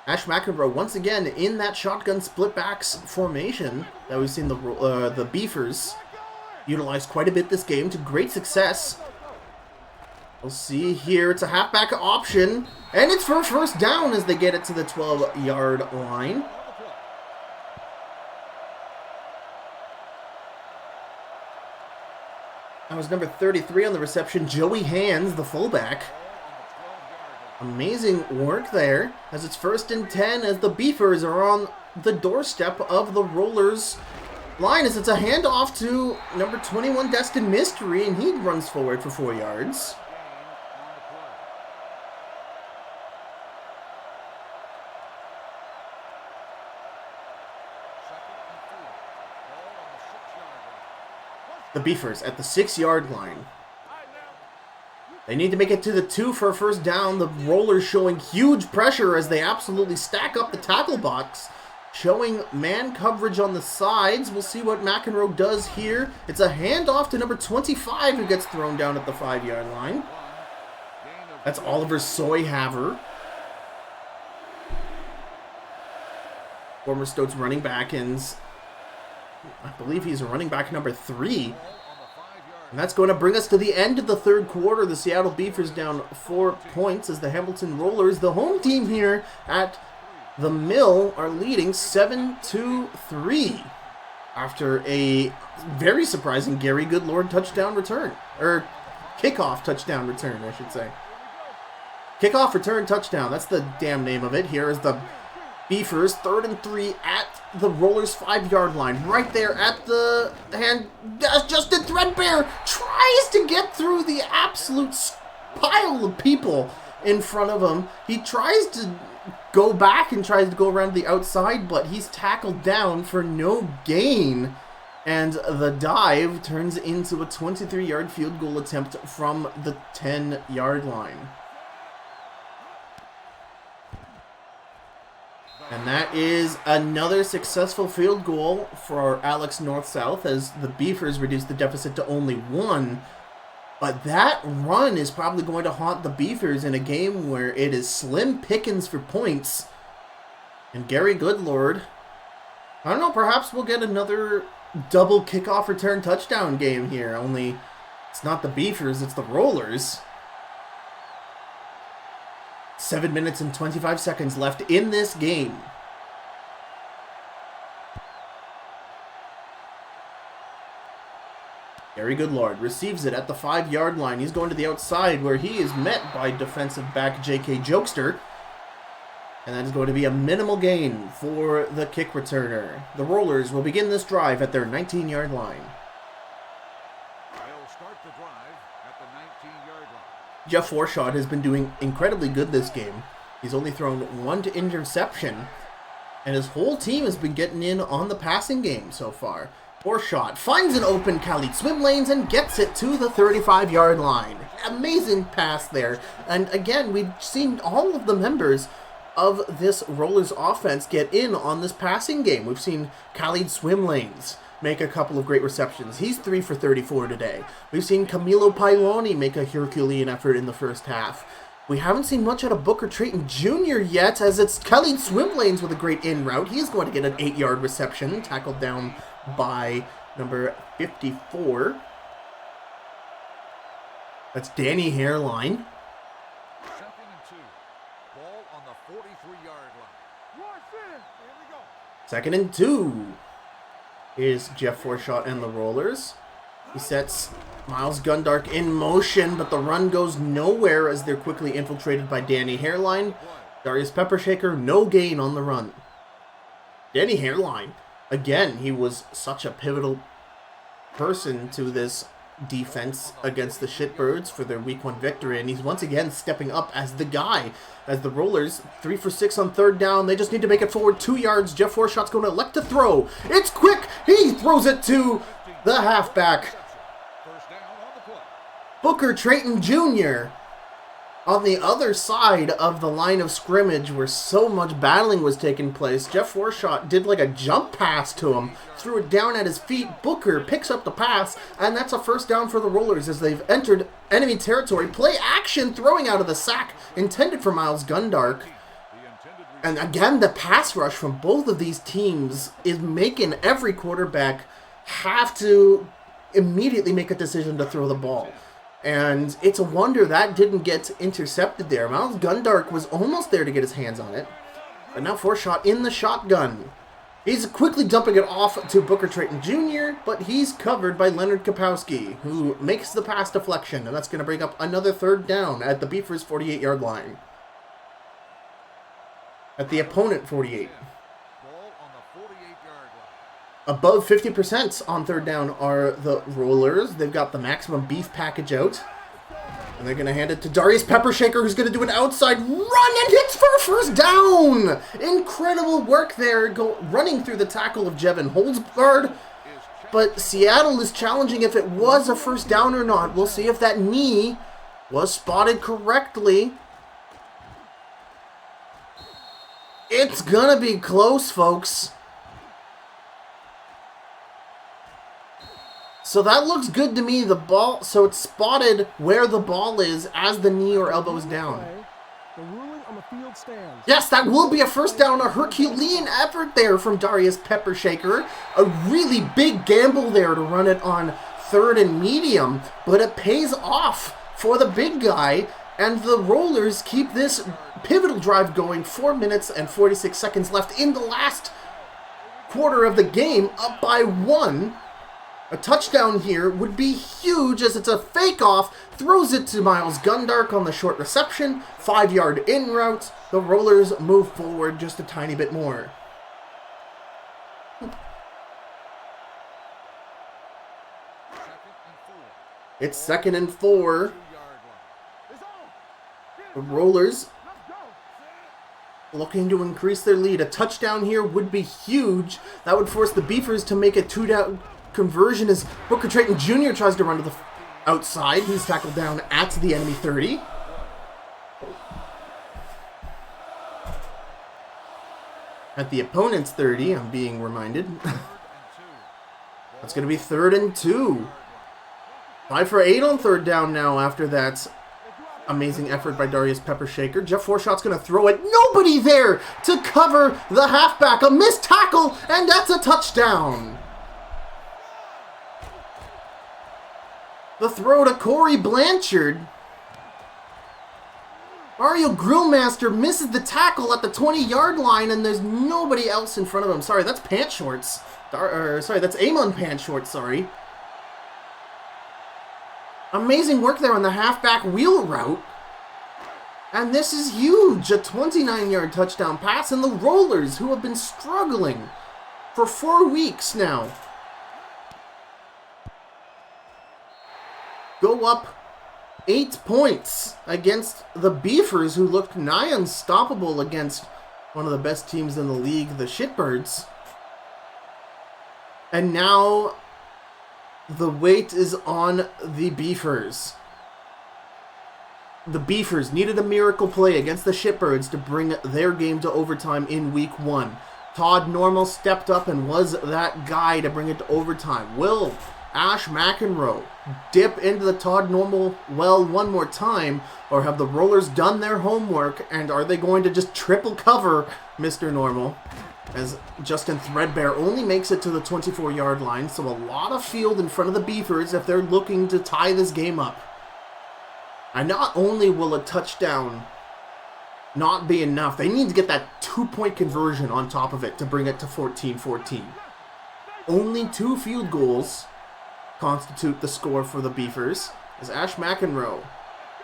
Ash McEnroe once again in that shotgun split backs formation that we've seen the Beavers utilize quite a bit this game to great success. We'll see here, it's a halfback option, and it's for a first down as they get it to the 12-yard line. That was number 33 on the reception, Joey Hands, the fullback. Amazing work there, as it's first and 10 as the Beavers are on the doorstep of the Rollers line, as it's a handoff to number 21, Destin Mystery, and he runs forward for 4 yards. The Beavers at the 6-yard line. They need to make it to the 2 for a first down. The Rollers showing huge pressure as they absolutely stack up the tackle box. Showing man coverage on the sides. We'll see what McEnroe does here. It's a handoff to number 25 who gets thrown down at the 5-yard line. That's Oliver Soyhaver. Former Stokes running back, and I believe he's running back number 3. And that's going to bring us to the end of the third quarter. The Seattle Beavers down 4 points as the Hamilton Rollers, the home team here at the Mill, are leading 7-3 after a very surprising Gary Goodlord touchdown return. Or kickoff touchdown return, I should say. Kickoff return touchdown. That's the damn name of it. Here is the Beavers, 3rd and 3 at the Rollers' 5-yard line. Right there at the hand. Justin Threadbare tries to get through the absolute pile of people in front of him. He tries to go back and tries to go around the outside, but he's tackled down for no gain. And the dive turns into a 23-yard field goal attempt from the 10-yard line. And that is another successful field goal for Alex North-South as the Beavers reduce the deficit to only 1. But that run is probably going to haunt the Beavers in a game where it is slim pickings for points. And Gary Goodlord, I don't know, perhaps we'll get another double kickoff return touchdown game here. Only it's not the Beavers, it's the Rollers. 7 minutes and 25 seconds left in this game. Gary Goodlord receives it at the 5-yard line. He's going to the outside where he is met by defensive back J.K. Jokester. And that is going to be a minimal gain for the kick returner. The Rollers will begin this drive at their 19-yard line. They'll start the drive at the 19-yard line. Jeff Forshaw has been doing incredibly good this game. He's only thrown 1 interception, and his whole team has been getting in on the passing game so far. Forshaw finds an open Khalid swim lanes and gets it to the 35-yard line. Amazing pass there. And again, we've seen all of the members of this Rollers offense get in on this passing game. We've seen Khalid swim lanes make a couple of great receptions. He's 3 for 34 today. We've seen Camilo Pailoni make a Herculean effort in the first half. We haven't seen much out of Booker Trayton Jr. yet, as it's Khalid swim lanes with a great in route. He's going to get an 8-yard reception, tackled down by number 54. That's Danny Hairline. 2nd and 2. Ball on the 43-yard line. 2nd and 2 is Jeff Forshaw and the Rollers. He sets Miles Gundark in motion, but the run goes nowhere as they're quickly infiltrated by Danny Hairline. Darius Peppershaker, no gain on the run. Danny Hairline, again, he was such a pivotal person to this defense against the Shitbirds for their Week 1 victory, and he's once again stepping up as the guy. As the Rollers, 3 for 6 on 3rd down, they just need to make it forward 2 yards. Jeff Forshot's going to elect to throw. It's quick! He throws it to the halfback, First down on the play. Booker Trayton Jr. On the other side of the line of scrimmage where so much battling was taking place, Jeff Forshot did like a jump pass to him, threw it down at his feet. Booker picks up the pass, and that's a first down for the Rollers as they've entered enemy territory. Play action, throwing out of the sack intended for Miles Gundark. And again, the pass rush from both of these teams is making every quarterback have to immediately make a decision to throw the ball. And it's a wonder that didn't get intercepted there. Miles Gundark was almost there to get his hands on it. But now Forshot in the shotgun. He's quickly dumping it off to Booker Trayton Jr., but he's covered by Leonard Kapowski, who makes the pass deflection. And that's going to bring up another 3rd down at the Beavers' 48-yard line. At the opponent 48. Ball on the 48-yard line. Above 50% on 3rd down are the Rollers. They've got the maximum beef package out. And they're going to hand it to Darius Peppershaker, who's going to do an outside run and hits for a first down. Incredible work there, running through the tackle of Jevin Holzgard. But Seattle is challenging if it was a first down or not. We'll see if that knee Was spotted correctly. It's gonna be close, folks. So that looks good to me. The ball, so it's spotted where the ball is as the knee or elbow is down. The ruling on the field stands. Yes, that will be a first down. A Herculean effort there from Darius Peppershaker. A really big gamble there to run it on 3rd and medium, but it pays off for the big guy, and the Rollers keep this pivotal drive going. 4 minutes and 46 seconds left in the last quarter of the game, up by 1. A touchdown here would be huge as it's a fake off, throws it to Miles Gundark on the short reception, 5-yard in route. The Rollers move forward just a tiny bit more. It's 2nd and 4. The Rollers looking to increase their lead. A touchdown here would be huge. That would force the Beefers to make a 2-down conversion as Booker Trayton Jr. tries to run to the outside. He's tackled down at the enemy 30. At the opponent's 30, I'm being reminded. That's going to be 3rd and 2. 5 for 8 on 3rd down now after that amazing effort by Darius Peppershaker. Jeff Forshot's going to throw it. Nobody there to cover the halfback. A missed tackle, and that's a touchdown. The throw to Corey Blanchard. Mario Grillmaster misses the tackle at the 20-yard line, and there's nobody else in front of him. Sorry, that's Pant Shorts. Sorry, that's Amon Pant Shorts, sorry. Amazing work there on the halfback wheel route. And this is huge. A 29-yard touchdown pass, and the Rollers, who have been struggling for 4 weeks now, go up 8 points against the Beefers, who looked nigh unstoppable against one of the best teams in the league, the Shitbirds. And now the weight is on the Beefers. The Beefers needed a miracle play against the Shitbirds to bring their game to overtime in week 1. Todd Normal stepped up and was that guy to bring it to overtime. Will Ash McEnroe dip into the Todd Normal well one more time, or have the Rollers done their homework, and are they going to just triple cover Mr. Normal? As Justin Threadbare only makes it to the 24-yard line, so a lot of field in front of the Beefers if they're looking to tie this game up. And not only will a touchdown not be enough, they need to get that 2-point conversion on top of it to bring it to 14-14. Only 2 field goals constitute the score for the Beefers, as Ash McEnroe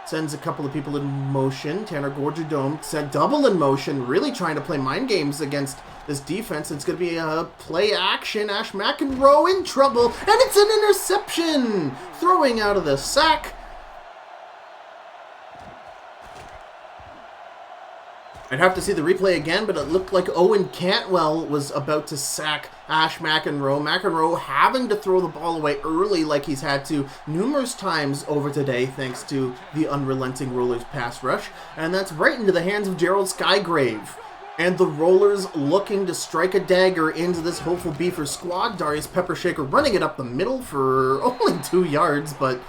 sends a couple of people in motion. Tanner Gorjadome sent double in motion, really trying to play mind games against this defense. It's going to be a play action. Ash McEnroe in trouble, and it's an interception! Throwing out of the sack. I'd have to see the replay again, but it looked like Owen Cantwell was about to sack Ash McEnroe. McEnroe having to throw the ball away early like he's had to numerous times over today thanks to the unrelenting Rollers pass rush. And that's right into the hands of Gerald Skygrave. And the Rollers looking to strike a dagger into this hopeful Beaver squad. Darius Peppershaker running it up the middle for only 2 yards, but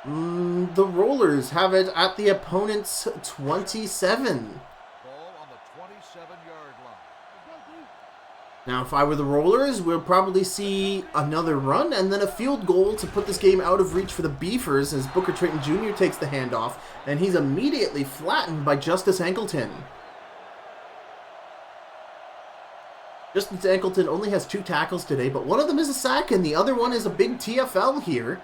the Rollers have it at the opponent's 27. Ball on the 27-yard line. Now, if I were the Rollers, we'll probably see another run and then a field goal to put this game out of reach for the Beefers as Booker Trayton Jr. takes the handoff, and he's immediately flattened by Justice Ankleton. Justice Ankleton only has 2 tackles today, but one of them is a sack and the other one is a big TFL here.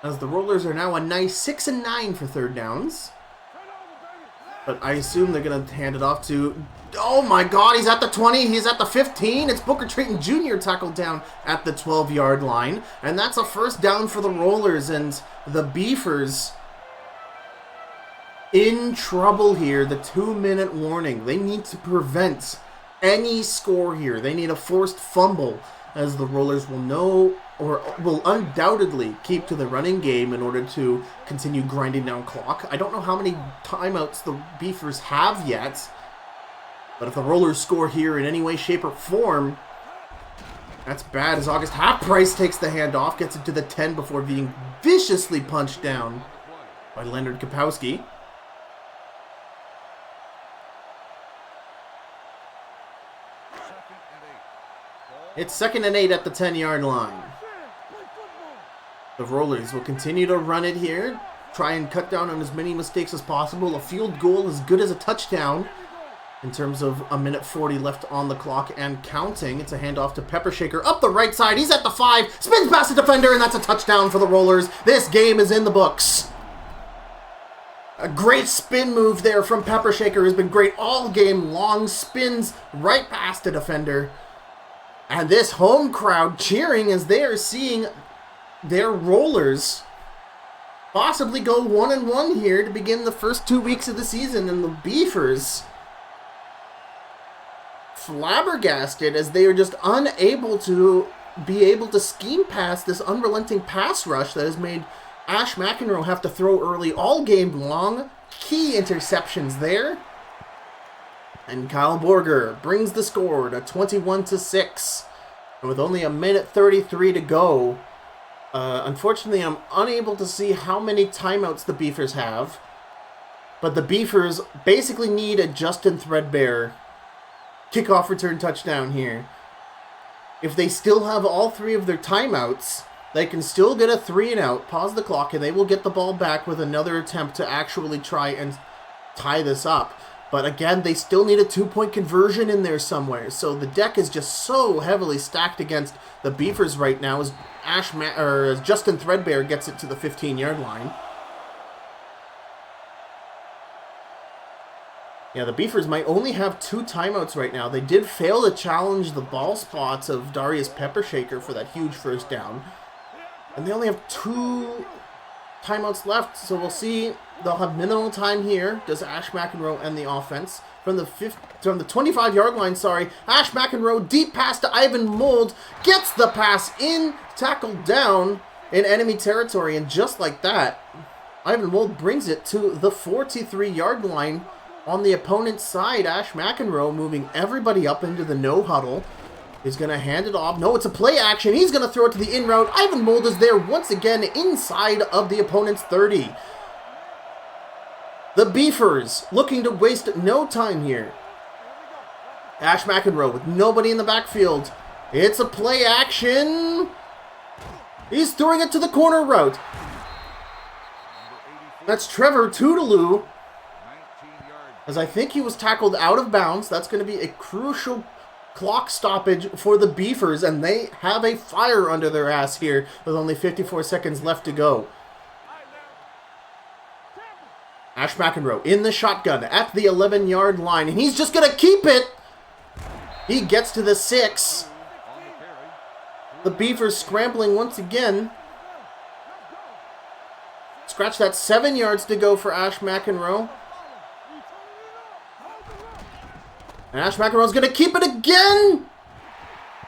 As the Rollers are now a nice 6-9 for 3rd downs. But I assume they're going to hand it off to... Oh my god, he's at the 20, he's at the 15. It's Booker Trayton Jr. tackled down at the 12-yard line. And that's a first down for the Rollers, and the Beefers in trouble here. The 2-minute warning. They need to prevent any score here. They need a forced fumble, as the Rollers will know, or will undoubtedly keep to the running game in order to continue grinding down clock. I don't know how many timeouts the Beefers have yet, but if the Rollers score here in any way, shape, or form, that's bad, as August Half-Price takes the handoff, gets it to the 10 before being viciously punched down by Leonard Kapowski. It's 2nd and 8 at the 10-yard line. The Rollers will continue to run it here, try and cut down on as many mistakes as possible. A field goal as good as a touchdown in terms of a minute 40 left on the clock and counting. It's a handoff to Peppershaker up the right side. He's at the 5, spins past the defender, and that's a touchdown for the Rollers. This game is in the books. A great spin move there from Peppershaker has been great all game long. Spins right past the defender. And this home crowd cheering as they are seeing their Rollers possibly go 1-1 here to begin the first 2 weeks of the season. And the Beefers flabbergasted as they are just unable to be able to scheme past this unrelenting pass rush that has made Ash McEnroe have to throw early all game long. Key interceptions there. And Kyle Borger brings the score to 21-6. And with only a minute 33 to go, unfortunately I'm unable to see how many timeouts the Beefers have. But the Beefers basically need a Justin Threadbare kickoff return touchdown here. If they still have all 3 of their timeouts, they can still get a 3-and-out, pause the clock, and they will get the ball back with another attempt to actually try and tie this up. But again, they still need a 2-point conversion in there somewhere. So the deck is just so heavily stacked against the Beefers right now as as Justin Threadbare gets it to the 15-yard line. Yeah, the Beefers might only have 2 timeouts right now. They did fail to challenge the ball spots of Darius Peppershaker for that huge first down. And they only have 2 timeouts left, so we'll see. They'll have minimal time here. Does Ash McEnroe end the offense? From the 25-yard line, Ash McEnroe deep pass to Ivan Mold. Gets the pass in, tackled down in enemy territory. And just like that, Ivan Mold brings it to the 43-yard line on the opponent's side. Ash McEnroe moving everybody up into the no huddle. Is going to hand it off. No, it's a play action. He's going to throw it to the in route. Ivan Mold is there once again inside of the opponent's 30. The Beefers looking to waste no time here. Ash McEnroe with nobody in the backfield. It's a play action. He's throwing it to the corner route. That's Trevor Toodaloo. As I think he was tackled out of bounds. That's going to be a crucial clock stoppage for the Beefers, and they have a fire under their ass here with only 54 seconds left to go. Ash McEnroe in the shotgun at the 11-yard line, and he's just going to keep it. He gets to the 6. The Beefers scrambling once again. Scratch that, 7 yards to go for Ash McEnroe. And Ash McEnroe's going to keep it again.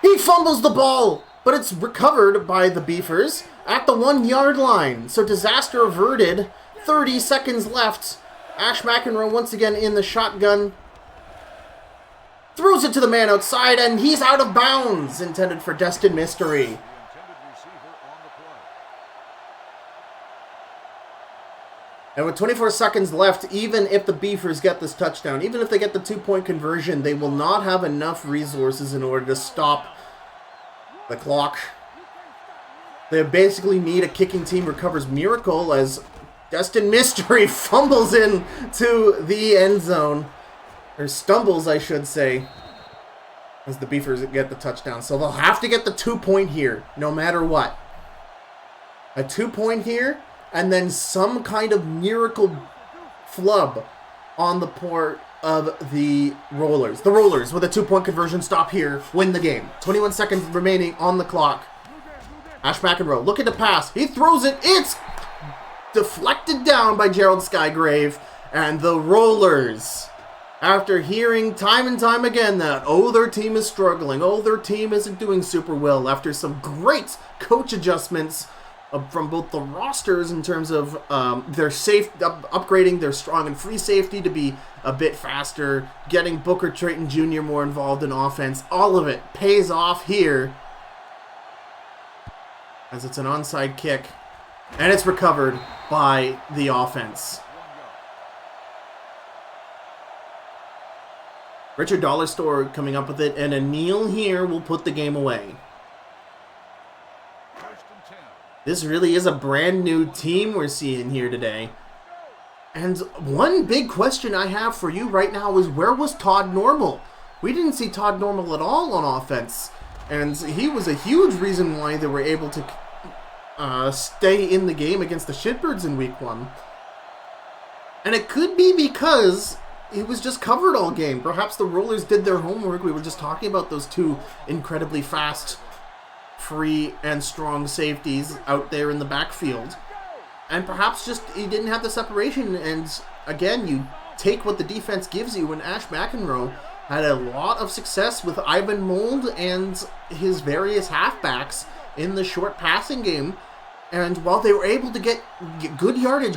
He fumbles the ball, but it's recovered by the Beefers at the 1-yard line. So disaster averted. 30 seconds left. Ash McEnroe once again in the shotgun. Throws it to the man outside, and he's out of bounds. Intended for Destin Mystery. And with 24 seconds left, even if the Beefers get this touchdown, even if they get the 2-point conversion, they will not have enough resources in order to stop the clock. They basically need a kicking team recovers miracle as Destin Mystery fumbles in to the end zone. Or stumbles, I should say, as the Beefers get the touchdown. So they'll have to get the 2-point here, no matter what. A 2-point here, and then some kind of miracle flub on the part of the Rollers. The Rollers, with a 2-point conversion stop here, win the game. 21 seconds remaining on the clock. Ash McEnroe looking to pass. He throws it. It's deflected down by Gerald Skygrave. And the Rollers After hearing time and time again that, oh, their team is struggling, oh, their team isn't doing super well, after some great coach adjustments from both the rosters in terms of their upgrading their strong and free safety to be a bit faster, getting Booker Trayton Jr. more involved in offense, all of it pays off here as it's an onside kick, and it's recovered by the offense. Richard Dollar Store coming up with it, and a kneel here will put the game away. This really is a brand new team we're seeing here today. And one big question I have for you right now is, where was Todd Normal? We didn't see Todd Normal at all on offense. And he was a huge reason why they were able to stay in the game against the Shitbirds in week 1. And it could be because he was just covered all game. Perhaps the Rollers did their homework. We were just talking about those two incredibly fast, free, and strong safeties out there in the backfield. And perhaps just he didn't have the separation. And again, you take what the defense gives you. And Ash McEnroe had a lot of success with Ivan Mold and his various halfbacks in the short passing game. And while they were able to get good yardage,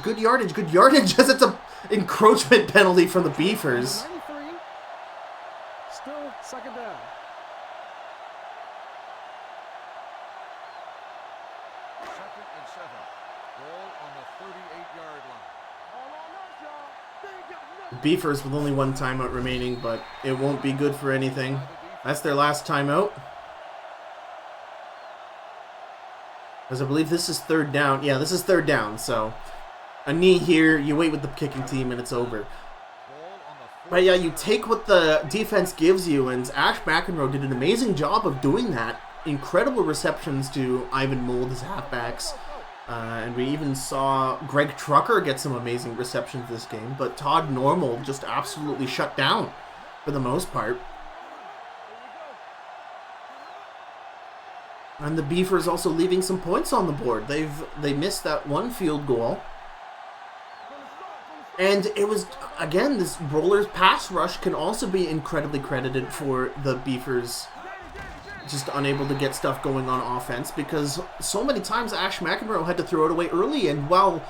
as it's a encroachment penalty from the Beefers. 93. Still second down. Second and 7. Ball on the 38-yard line. The Beefers with only one timeout remaining, but it won't be good for anything. That's their last timeout. Because I believe this is third down. Yeah, this is third down, so a knee here, you wait with the kicking team, and it's over. But yeah, you take what the defense gives you, and Ash McEnroe did an amazing job of doing that. Incredible receptions to Ivan Mold, his halfbacks. And we even saw Greg Trucker get some amazing receptions this game, but Todd Normal just absolutely shut down for the most part. And the Beefers also leaving some points on the board. They missed that one field goal. And it was, again, this Rollers pass rush can also be incredibly credited for the Beefers just unable to get stuff going on offense, because so many times Ash McEnroe had to throw it away early, and while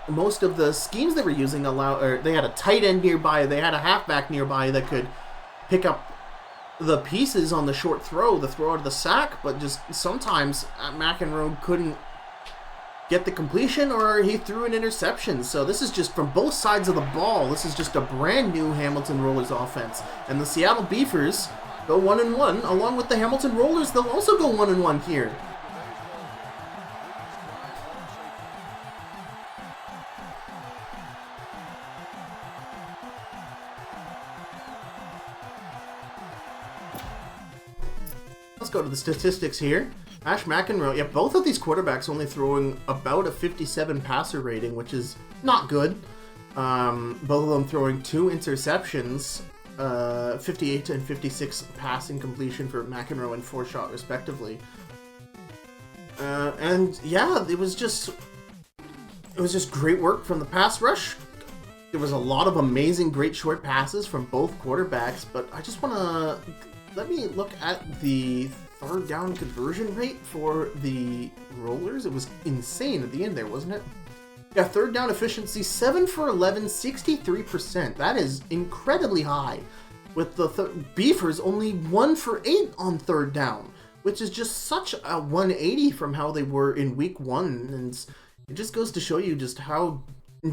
most of the schemes they were using they had a tight end nearby, they had a halfback nearby that could pick up the pieces on the short throw, the throw out of the sack, but just sometimes McEnroe couldn't get the completion, or he threw an interception. So this is just from both sides of the ball. This is just a brand new Hamilton Rollers offense. And the Seattle Beefers go 1-1, along with the Hamilton Rollers. They'll also go 1-1 here. Let's go to the statistics here. Ash McEnroe, yeah, both of these quarterbacks only throwing about a 57 passer rating, which is not good. Both of them throwing 2 interceptions, 58 and 56 passing completion for McEnroe and Forshot respectively. And yeah, it was just great work from the pass rush. There was a lot of amazing, great short passes from both quarterbacks, but I just want to let me look at the third down conversion rate for the Rollers. It was insane at the end there, wasn't it? Yeah, third down efficiency, 7 for 11, 63%. That is incredibly high. With the Beefers only 1 for 8 on third down, which is just such a 180 from how they were in week 1. And it just goes to show you just how,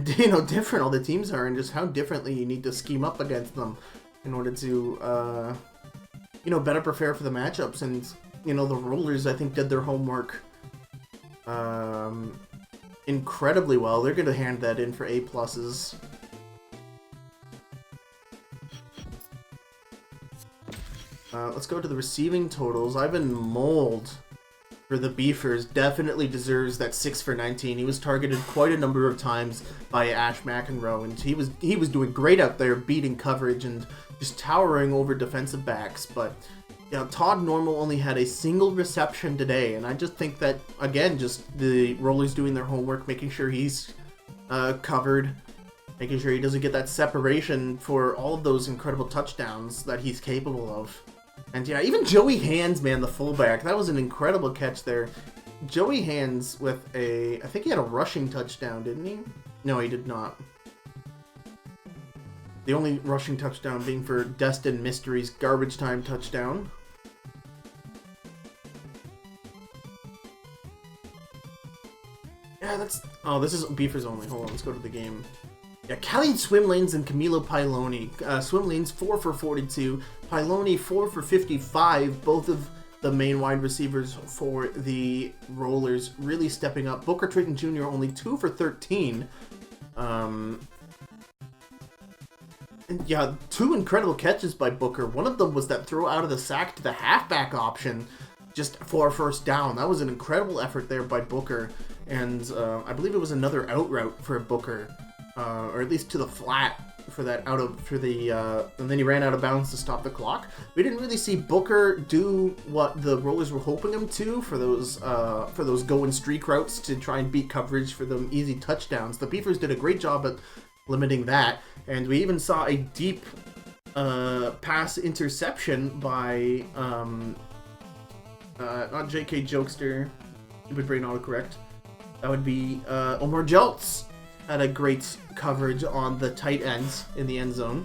different all the teams are, and just how differently you need to scheme up against them in order to, better prepare for the matchups. And, the Rollers, I think, did their homework incredibly well. They're going to hand that in for A+. Let's go to the receiving totals. Ivan Mold for the Beefers definitely deserves that 6 for 19. He was targeted quite a number of times by Ash McEnroe, and he was doing great out there, beating coverage and just towering over defensive backs. But Todd Normal only had a single reception today, and I just think that, again, just the Rollers doing their homework, making sure he's covered. making sure he doesn't get that separation for all of those incredible touchdowns that he's capable of. And yeah, even Joey Hands, man, the fullback, that was an incredible catch there. Joey Hands with I think he had a rushing touchdown, didn't he? No, he did not. The only rushing touchdown being for Destin Mystery's garbage time touchdown. Yeah, oh, this is Beefers only. Hold on, let's go to the game. Yeah, Callie Swim Lanes and Camilo Piloni. Swim Lanes 4 for 42. Piloni 4 for 55. Both of the main wide receivers for the Rollers really stepping up. Booker Triton Jr. only 2 for 13. And yeah, 2 incredible catches by Booker. One of them was that throw out of the sack to the halfback option just for a first down. That was an incredible effort there by Booker. And I believe it was another out route for Booker. Or at least to the flat for that and then he ran out of bounds to stop the clock. We didn't really see Booker do what the Rollers were hoping him to for those go and streak routes to try and beat coverage for them easy touchdowns. The Beavers did a great job at limiting that, and we even saw a deep pass interception by not J.K. Jokester, stupid brain autocorrect. That would be Omar Jeltz. Had a great coverage on the tight ends in the end zone.